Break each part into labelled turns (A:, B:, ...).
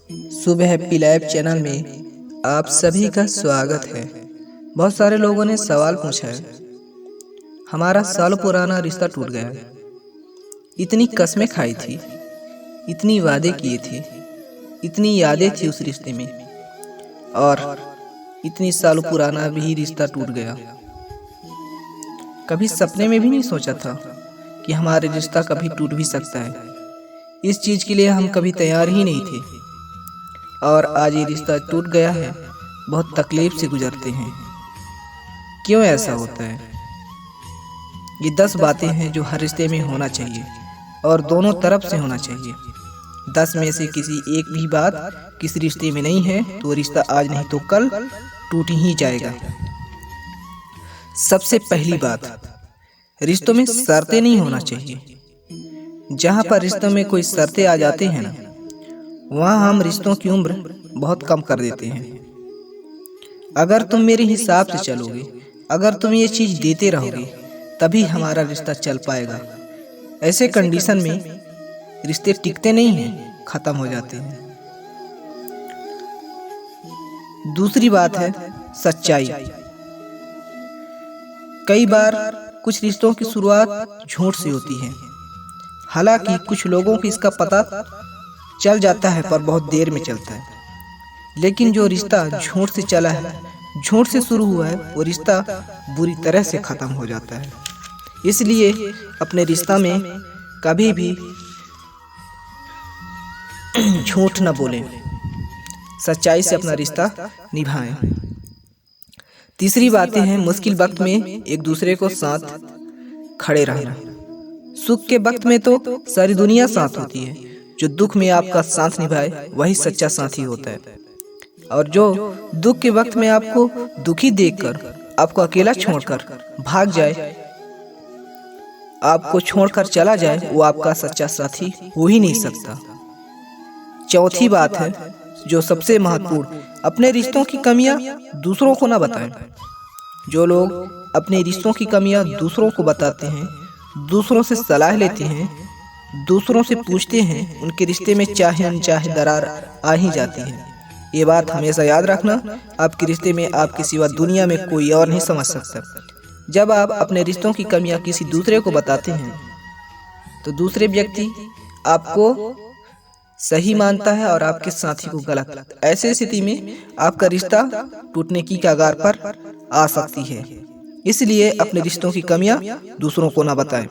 A: सुबह happy life channel में आप सभी का स्वागत है। बहुत सारे लोगों ने सवाल पूछा है, हमारा साल पुराना रिश्ता टूट गया, इतनी कस्में खाई थी, इतनी वादे किए थे, इतनी यादें थी उस रिश्ते में, और इतनी साल पुराना भी रिश्ता टूट गया। कभी सपने में भी नहीं सोचा था कि हमारा रिश्ता कभी टूट भी सकता है। इस चीज़ के लिए हम कभी तैयार ही नहीं थे, और आज ये रिश्ता टूट गया है। बहुत तकलीफ से गुजरते हैं। क्यों ऐसा होता है? ये 10 बातें हैं जो हर रिश्ते में होना चाहिए और दोनों तरफ से होना चाहिए। 10 में से किसी एक भी बात किसी रिश्ते में नहीं है तो रिश्ता आज नहीं तो कल टूट ही जाएगा। सबसे पहली बात, रिश्तों में शर्तें नहीं होना चाहिए। जहाँ पर रिश्तों में कोई शर्तें आ जाते हैं ना, वहाँ हम रिश्तों की उम्र बहुत कम कर देते हैं। अगर तुम मेरे हिसाब से चलोगे, अगर तुम ये चीज़ देते रहोगे, तभी हमारा रिश्ता चल पाएगा। ऐसे कंडीशन में रिश्ते टिकते नहीं हैं, ख़त्म हो जाते हैं। दूसरी बात है सच्चाई। कई बार कुछ रिश्तों की शुरुआत झूठ से होती है। हालांकि कुछ लोगों को इसका पता चल जाता है पर बहुत देर में चलता है। लेकिन जो रिश्ता झूठ से चला है, झूठ से शुरू हुआ है, वो रिश्ता बुरी तरह से ख़त्म हो जाता है। इसलिए अपने रिश्ता में कभी भी झूठ न बोलें, सच्चाई से अपना रिश्ता निभाएं। तीसरी बातें हैं मुश्किल वक्त में एक दूसरे को साथ खड़े रहना। सुख के वक्त में तो सारी दुनिया साथ होती है, जो दुख में आपका साथ निभाए वही सच्चा साथी होता है। और जो दुख के वक्त में आपको दुखी देखकर आपको अकेला छोड़कर भाग जाए, आपको छोड़कर चला जाए, वो आपका सच्चा साथी हो ही नहीं सकता। चौथी बात है जो सबसे महत्वपूर्ण, अपने रिश्तों की कमियां दूसरों को ना बताएं। जो लोग अपने रिश्तों की कमियां दूसरों को बताते हैं, दूसरों से सलाह लेते हैं, दूसरों से पूछते हैं, उनके रिश्ते में चाहे अनचाहे दरार आ ही जाती है। ये बात हमेशा याद रखना, आपके रिश्ते में आपके सिवा दुनिया में कोई और नहीं समझ सकता। जब आप अपने रिश्तों की कमियां किसी दूसरे को बताते हैं तो दूसरे व्यक्ति आपको सही मानता है और आपके साथी को गलत। ऐसे स्थिति में आपका रिश्ता टूटने की कगार पर आ सकती है। इसलिए अपने रिश्तों की कमियां दूसरों को ना बताएं।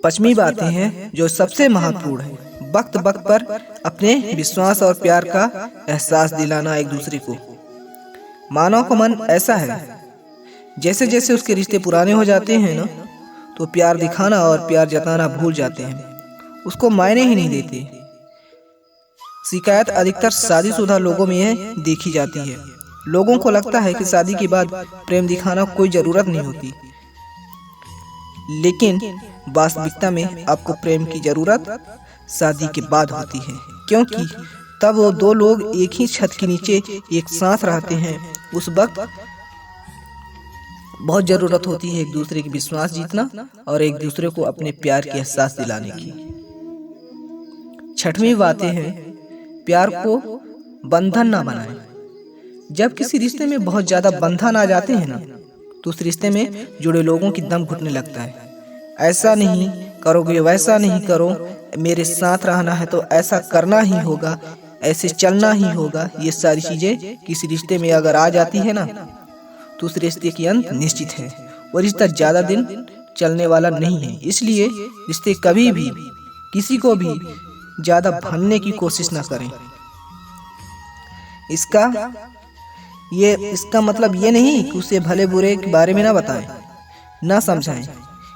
A: पांचवी बातें हैं जो सबसे महत्वपूर्ण है, वक्त वक्त पर अपने विश्वास और प्यार का एहसास दिलाना एक दूसरे को। मानव का मन ऐसा है, जैसे जैसे उसके रिश्ते पुराने हो जाते हैं ना, तो प्यार दिखाना और प्यार जताना भूल जाते हैं, उसको मायने ही नहीं देते। शिकायत अधिकतर शादीशुदा लोगों में यह देखी जाती है। लोगों को लगता है कि शादी के बाद प्रेम दिखाना कोई जरूरत नहीं होती, लेकिन वास्तविकता में आपको प्रेम की जरूरत शादी के बाद होती है, क्योंकि तब वो दो लोग एक ही छत के नीचे एक साथ रहते हैं। उस वक्त बहुत जरूरत होती है एक दूसरे की विश्वास जीतना और एक दूसरे को अपने प्यार के एहसास दिलाने की। छठवीं बातें हैं प्यार को बंधन ना बनाएं। जब किसी रिश्ते में बहुत ज्यादा बंधन आ जाते हैं ना, तो उस रिश्ते में जुड़े लोगों की दम घुटने लगता है। ऐसा नहीं करोगे, वैसा नहीं करो, मेरे साथ रहना है तो ऐसा करना ही होगा, ऐसे चलना ही होगा। ये सारी चीजें किसी रिश्ते में अगर आ जाती है ना, तो उस रिश्ते की अंत निश्चित है। वो रिश्ता ज्यादा दिन चलने वाला नहीं है। इसलिए रिश्ते कभी भी किसी को भी ज्यादा भनने की कोशिश ना करें। इसका मतलब ये नहीं कि उसे भले बुरे के बारे में ना बताएं, ना समझाएं।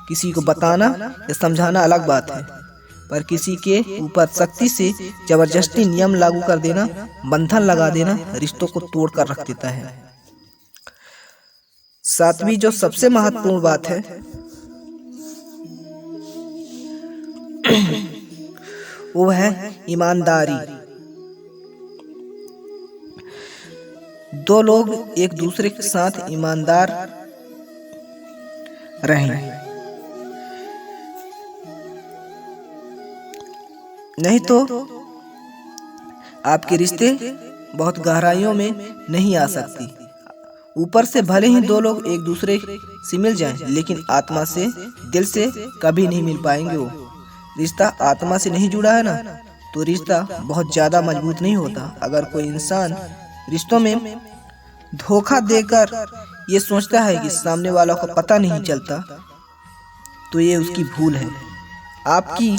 A: किसी को बताना या समझाना अलग बात है, पर किसी के ऊपर सख्ती से जबरदस्ती नियम लागू कर देना, बंधन लगा देना, रिश्तों को तोड़ कर रख देता है। सातवीं जो सबसे महत्वपूर्ण बात है वो है ईमानदारी। दो लोग एक दूसरे के साथ ईमानदार रहें, नहीं तो आपके रिश्ते बहुत गहराइयों में नहीं आ सकती। ऊपर से भले ही दो लोग एक दूसरे से मिल जाएं, लेकिन आत्मा से, दिल से कभी नहीं मिल पाएंगे। वो रिश्ता आत्मा से नहीं जुड़ा है ना, तो रिश्ता बहुत ज़्यादा मजबूत नहीं होता। अगर कोई इंसान रिश्तों में धोखा देकर ये सोचता है कि सामने वालों को पता नहीं चलता, तो ये उसकी भूल है। आपकी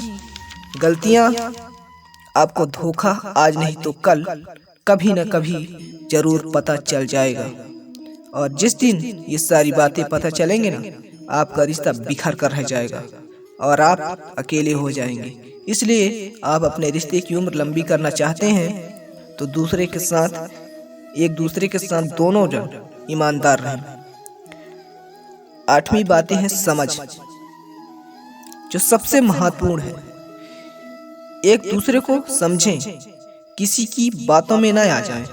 A: गलतियां आपको धोखा आज नहीं तो कल कभी न कभी जरूर पता चल जाएगा। और जिस दिन ये सारी बातें पता चलेंगे ना, आपका रिश्ता बिखर कर रह जाएगा और आप अकेले हो जाएंगे। इसलिए आप अपने रिश्ते की उम्र लंबी करना चाहते हैं तो एक दूसरे के साथ दोनों जन ईमानदार रहें। 8वीं बातें हैं समझ, जो सबसे महत्वपूर्ण है। एक दूसरे को समझें, किसी की बातों में ना आ जाएं।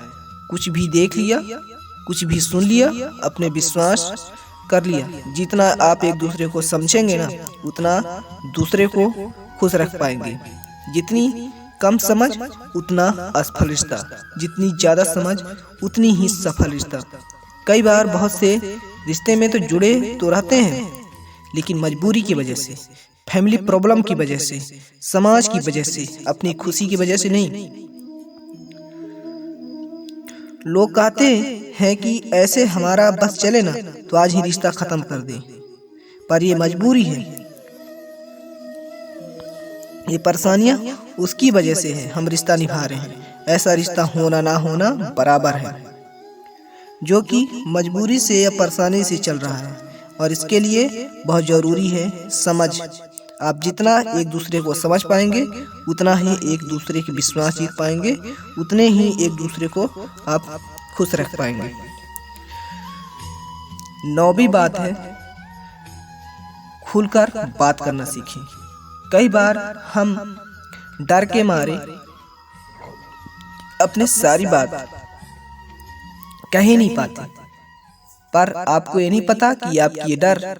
A: कुछ भी देख लिया, कुछ भी सुन लिया, अपने विश्वास कर लिया। जितना आप एक दूसरे को समझेंगे ना, उतना दूसरे को खुश रख पाएंगे। जितनी कम समझ उतना असफल रिश्ता, जितनी ज़्यादा समझ उतनी ही सफल रिश्ता। कई बार बहुत से रिश्ते में तो जुड़े तो रहते हैं, लेकिन मजबूरी की वजह से, फैमिली प्रॉब्लम की वजह से, समाज की वजह से, अपनी खुशी की वजह से नहीं। लोग कहते हैं कि ऐसे हमारा बस चले ना तो आज ही रिश्ता खत्म कर दें, पर ये मजबूरी है। ये परेशानियां उसकी वजह से है हम रिश्ता निभा रहे हैं। ऐसा रिश्ता होना ना होना बराबर है, जो कि मजबूरी से या परेशानी से चल रहा है। और इसके लिए बहुत ज़रूरी है समझ। आप जितना एक दूसरे को समझ पाएंगे, उतना ही एक दूसरे के विश्वास जीत पाएंगे, उतने ही एक दूसरे को आप खुश रख पाएंगे। 9वीं बात है खुलकर बात करना सीखें। कई बार हम डर के मारे अपने सारी बात कह ही नहीं पाते, पर आपको ये नहीं पता कि आपकी ये डर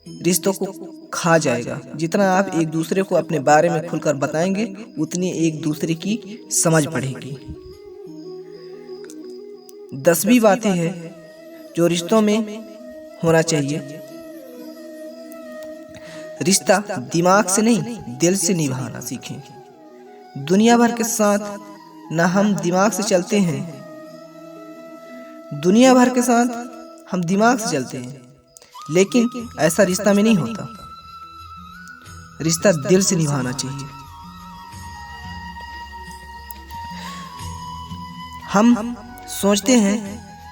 A: रिश्तों को खा जाएगा। जितना आप एक दूसरे को अपने बारे में खुलकर बताएंगे, उतनी एक दूसरे की समझ बढ़ेगी। 10वीं बातें है जो रिश्तों में होना चाहिए। रिश्ता दिमाग से नहीं, दिल से निभाना सीखें। दुनिया भर के साथ ना हम दिमाग से चलते हैं, दुनिया भर के साथ हम दिमाग से चलते हैं, लेकिन ऐसा रिश्ता में नहीं होता। रिश्ता दिल से निभाना चाहिए। हम सोचते हैं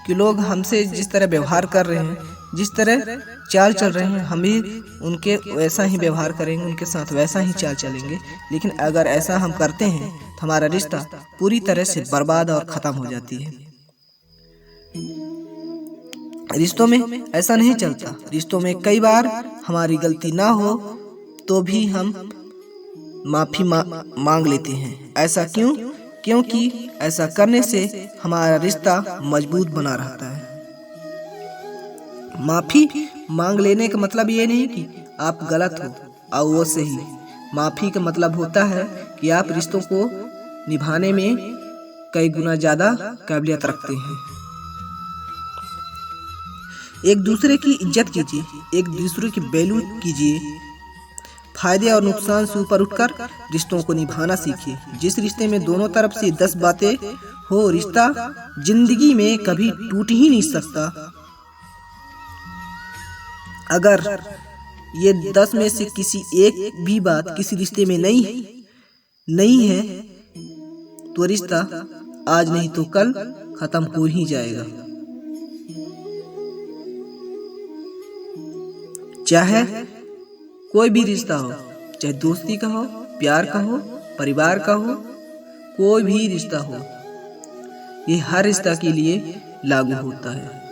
A: कि लोग हमसे जिस तरह व्यवहार कर रहे हैं, जिस तरह चाल चल रहे हैं, हम भी उनके वैसा ही व्यवहार करेंगे, उनके साथ वैसा ही चाल चलेंगे। लेकिन अगर ऐसा हम करते हैं तो हमारा रिश्ता पूरी तरह से बर्बाद और ख़त्म हो जाती है। रिश्तों में ऐसा नहीं चलता। रिश्तों में कई बार हमारी गलती ना हो तो भी हम माफ़ी मांग लेते हैं। ऐसा क्यों? क्योंकि ऐसा करने से हमारा रिश्ता मजबूत बना रहता है। माफ़ी मांग लेने का मतलब ये नहीं कि आप गलत हो और वो सही। माफ़ी का मतलब होता है कि आप रिश्तों को निभाने में कई गुना ज़्यादा काबिलियत रखते हैं। एक दूसरे की इज्जत कीजिए, एक दूसरे की वैल्यू कीजिए। फायदे और नुकसान से ऊपर उठकर रिश्तों को निभाना सीखिए। जिस रिश्ते में दोनों तरफ से 10 बातें हो, रिश्ता जिंदगी में कभी टूट ही नहीं सकता। अगर ये 10 में से किसी एक भी बात किसी रिश्ते में नहीं है तो रिश्ता आज नहीं तो कल खत्म हो ही जाएगा। चाहे कोई भी रिश्ता हो, चाहे दोस्ती का हो, प्यार का हो, परिवार का हो, कोई भी रिश्ता हो, ये हर रिश्ता के लिए लागू होता है।